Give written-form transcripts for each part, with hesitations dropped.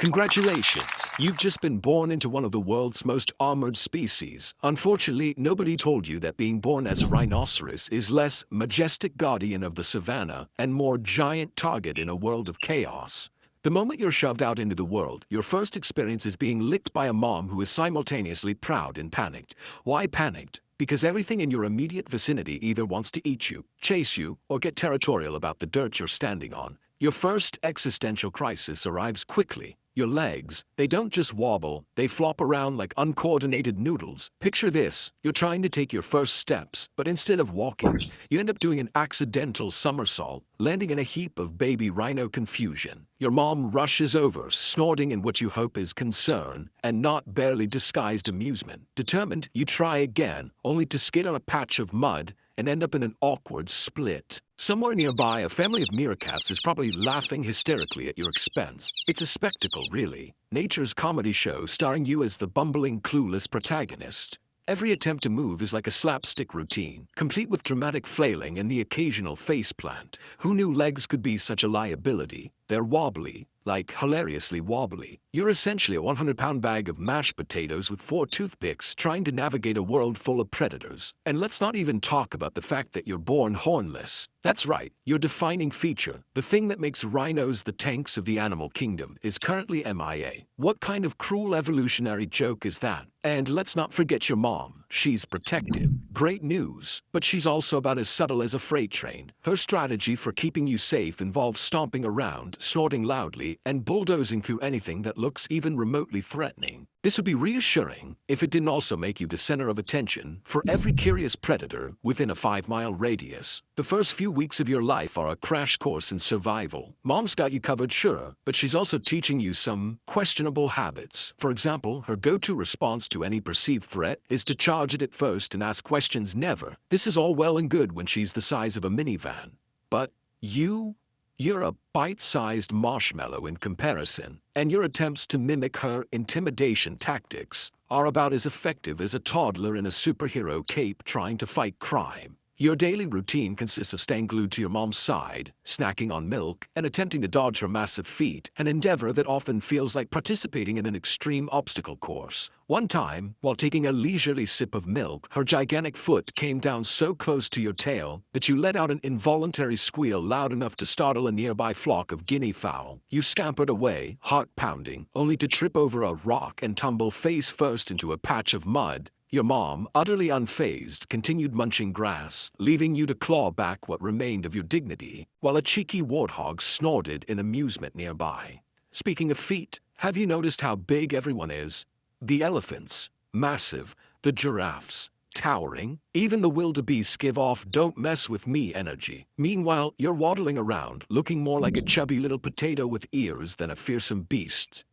Congratulations! You've just been born into one of the world's most armored species. Unfortunately, nobody told you that being born as a rhinoceros is less majestic guardian of the savannah and more giant target in a world of chaos. The moment you're shoved out into the world, your first experience is being licked by a mom who is simultaneously proud and panicked. Why panicked? Because everything in your immediate vicinity either wants to eat you, chase you, or get territorial about the dirt you're standing on. Your first existential crisis arrives quickly. Your legs, they don't just wobble, they flop around like uncoordinated noodles. Picture this, you're trying to take your first steps, but instead of walking, you end up doing an accidental somersault, landing in a heap of baby rhino confusion. Your mom rushes over, snorting in what you hope is concern, and not barely disguised amusement. Determined, you try again, only to skid on a patch of mud and end up in an awkward split. Somewhere nearby, a family of meerkats is probably laughing hysterically at your expense. It's a spectacle, really. Nature's comedy show starring you as the bumbling, clueless protagonist. Every attempt to move is like a slapstick routine, complete with dramatic flailing and the occasional faceplant. Who knew legs could be such a liability? They're wobbly, like hilariously wobbly. You're essentially a 100-pound bag of mashed potatoes with 4 toothpicks trying to navigate a world full of predators. And let's not even talk about the fact that you're born hornless. That's right, your defining feature, the thing that makes rhinos the tanks of the animal kingdom, is currently MIA. What kind of cruel evolutionary joke is that? And let's not forget your mom. She's protective. Great news. But she's also about as subtle as a freight train. Her strategy for keeping you safe involves stomping around, snorting loudly, and bulldozing through anything that looks even remotely threatening. This would be reassuring if it didn't also make you the center of attention for every curious predator within a 5-mile radius. The first few weeks of your life are a crash course in survival. Mom's got you covered, sure, but she's also teaching you some questionable habits. For example, her go-to response to any perceived threat is to charge at it first and ask questions never. This is all well and good when she's the size of a minivan. But you're a bite-sized marshmallow in comparison, and your attempts to mimic her intimidation tactics are about as effective as a toddler in a superhero cape trying to fight crime. Your daily routine consists of staying glued to your mom's side, snacking on milk, and attempting to dodge her massive feet, an endeavor that often feels like participating in an extreme obstacle course. One time, while taking a leisurely sip of milk, her gigantic foot came down so close to your tail that you let out an involuntary squeal loud enough to startle a nearby flock of guinea fowl. You scampered away, heart pounding, only to trip over a rock and tumble face first into a patch of mud. Your mom, utterly unfazed, continued munching grass, leaving you to claw back what remained of your dignity, while a cheeky warthog snorted in amusement nearby. Speaking of feet, have you noticed how big everyone is? The elephants, massive. The giraffes, towering. Even the wildebeests give off "don't mess with me" energy. Meanwhile, you're waddling around, looking more like a chubby little potato with ears than a fearsome beast.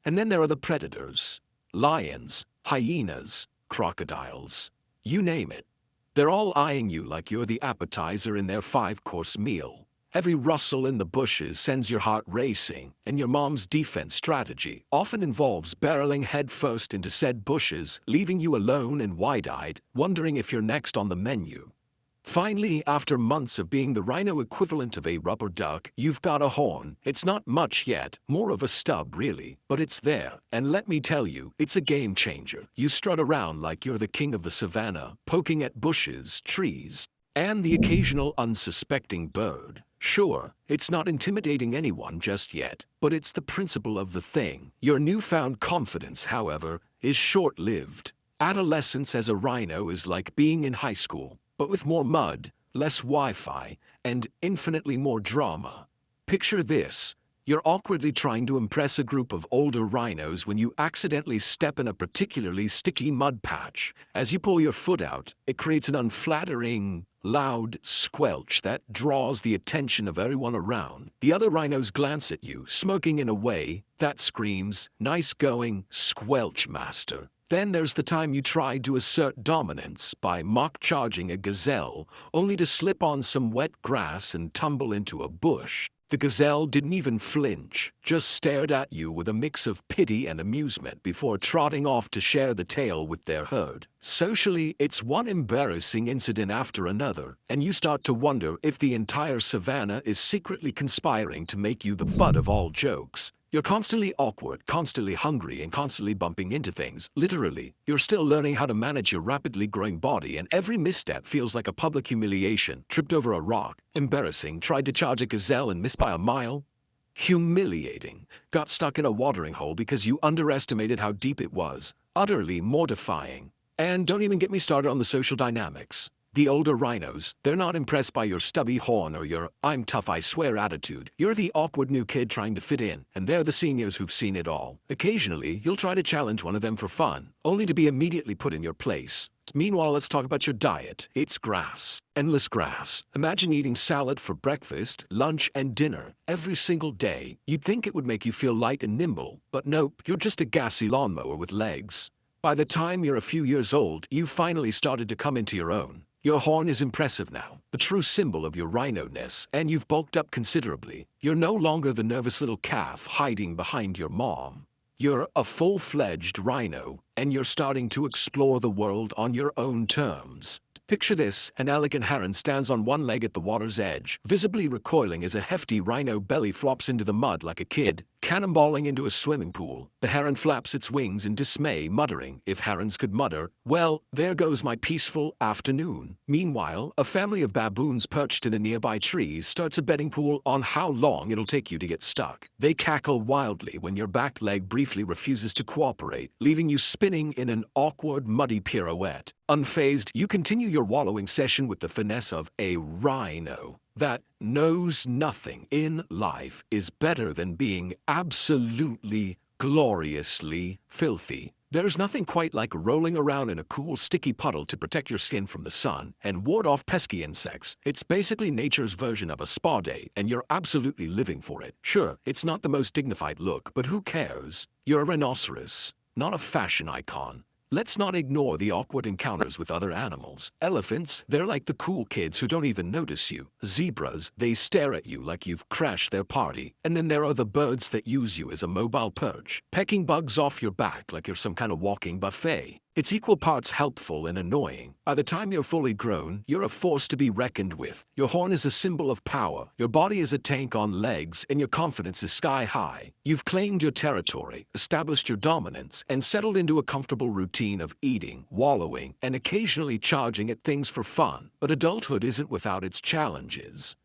And then there are the predators. Lions, hyenas, crocodiles. You name it. They're all eyeing you like you're the appetizer in their 5-course meal. Every rustle in the bushes sends your heart racing, and your mom's defense strategy often involves barreling headfirst into said bushes, leaving you alone and wide-eyed, wondering if you're next on the menu. Finally, after months of being the rhino equivalent of a rubber duck, you've got a horn. It's not much yet, more of a stub really, but it's there. And let me tell you, it's a game changer. You strut around like you're the king of the savannah, poking at bushes, trees, and the occasional unsuspecting bird. Sure, it's not intimidating anyone just yet, but it's the principle of the thing. Your newfound confidence, however, is short-lived. Adolescence as a rhino is like being in high school, but with more mud, less Wi-Fi, and infinitely more drama. Picture this. You're awkwardly trying to impress a group of older rhinos when you accidentally step in a particularly sticky mud patch. As you pull your foot out, it creates an unflattering, loud squelch that draws the attention of everyone around. The other rhinos glance at you, smirking in a way that screams, "Nice going, squelch master." Then there's the time you tried to assert dominance by mock-charging a gazelle, only to slip on some wet grass and tumble into a bush. The gazelle didn't even flinch, just stared at you with a mix of pity and amusement before trotting off to share the tale with their herd. Socially, it's one embarrassing incident after another, and you start to wonder if the entire savannah is secretly conspiring to make you the butt of all jokes. You're constantly awkward, constantly hungry, and constantly bumping into things. Literally, you're still learning how to manage your rapidly growing body, and every misstep feels like a public humiliation. Tripped over a rock. Embarrassing. Tried to charge a gazelle and missed by a mile. Humiliating. Got stuck in a watering hole because you underestimated how deep it was. Utterly mortifying. And don't even get me started on the social dynamics. The older rhinos, they're not impressed by your stubby horn or your "I'm tough I swear" attitude. You're the awkward new kid trying to fit in, and they're the seniors who've seen it all. Occasionally, you'll try to challenge one of them for fun, only to be immediately put in your place. Meanwhile, let's talk about your diet. It's grass. Endless grass. Imagine eating salad for breakfast, lunch, and dinner every single day. You'd think it would make you feel light and nimble, but nope, you're just a gassy lawnmower with legs. By the time you're a few years old, you've finally started to come into your own. Your horn is impressive now, the true symbol of your rhino-ness, and you've bulked up considerably. You're no longer the nervous little calf hiding behind your mom. You're a full-fledged rhino, and you're starting to explore the world on your own terms. Picture this: an elegant heron stands on one leg at the water's edge, visibly recoiling as a hefty rhino belly flops into the mud like a kid, cannonballing into a swimming pool. The heron flaps its wings in dismay, muttering, if herons could mutter, "Well, there goes my peaceful afternoon." Meanwhile, a family of baboons perched in a nearby tree starts a betting pool on how long it'll take you to get stuck. They cackle wildly when your back leg briefly refuses to cooperate, leaving you spinning in an awkward, muddy pirouette. Unfazed, you continue your wallowing session with the finesse of a rhino that knows nothing in life is better than being absolutely, gloriously filthy. There's nothing quite like rolling around in a cool, sticky puddle to protect your skin from the sun and ward off pesky insects. It's basically nature's version of a spa day, and you're absolutely living for it. Sure, it's not the most dignified look, but who cares? You're a rhinoceros, not a fashion icon. Let's not ignore the awkward encounters with other animals. Elephants, they're like the cool kids who don't even notice you. Zebras, they stare at you like you've crashed their party. And then there are the birds that use you as a mobile perch, pecking bugs off your back like you're some kind of walking buffet. It's equal parts helpful and annoying. By the time you're fully grown, you're a force to be reckoned with. Your horn is a symbol of power, your body is a tank on legs, and your confidence is sky high. You've claimed your territory, established your dominance, and settled into a comfortable routine of eating, wallowing, and occasionally charging at things for fun. But adulthood isn't without its challenges.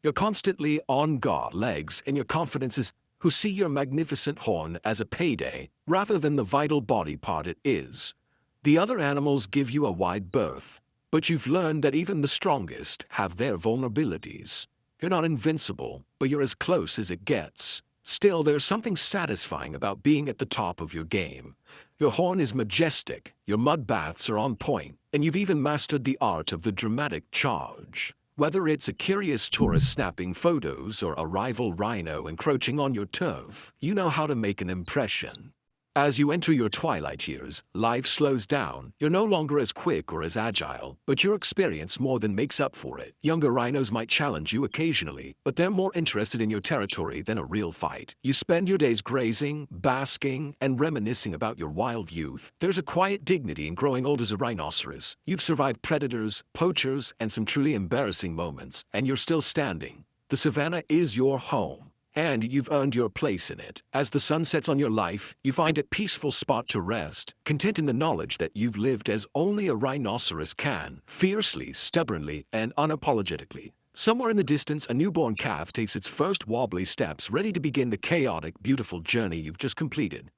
You're constantly on guard, legs, and your confidence is who see your magnificent horn as a payday, rather than the vital body part it is. The other animals give you a wide berth, but you've learned that even the strongest have their vulnerabilities. You're not invincible, but you're as close as it gets. Still, there's something satisfying about being at the top of your game. Your horn is majestic, your mud baths are on point, and you've even mastered the art of the dramatic charge. Whether it's a curious tourist snapping photos or a rival rhino encroaching on your turf, you know how to make an impression. As you enter your twilight years, life slows down. You're no longer as quick or as agile, but your experience more than makes up for it. Younger rhinos might challenge you occasionally, but they're more interested in your territory than a real fight. You spend your days grazing, basking, and reminiscing about your wild youth. There's a quiet dignity in growing old as a rhinoceros. You've survived predators, poachers, and some truly embarrassing moments, and you're still standing. The savannah is your home, and you've earned your place in it. As the sun sets on your life, you find a peaceful spot to rest, content in the knowledge that you've lived as only a rhinoceros can, fiercely, stubbornly, and unapologetically. Somewhere in the distance, a newborn calf takes its first wobbly steps, ready to begin the chaotic, beautiful journey you've just completed.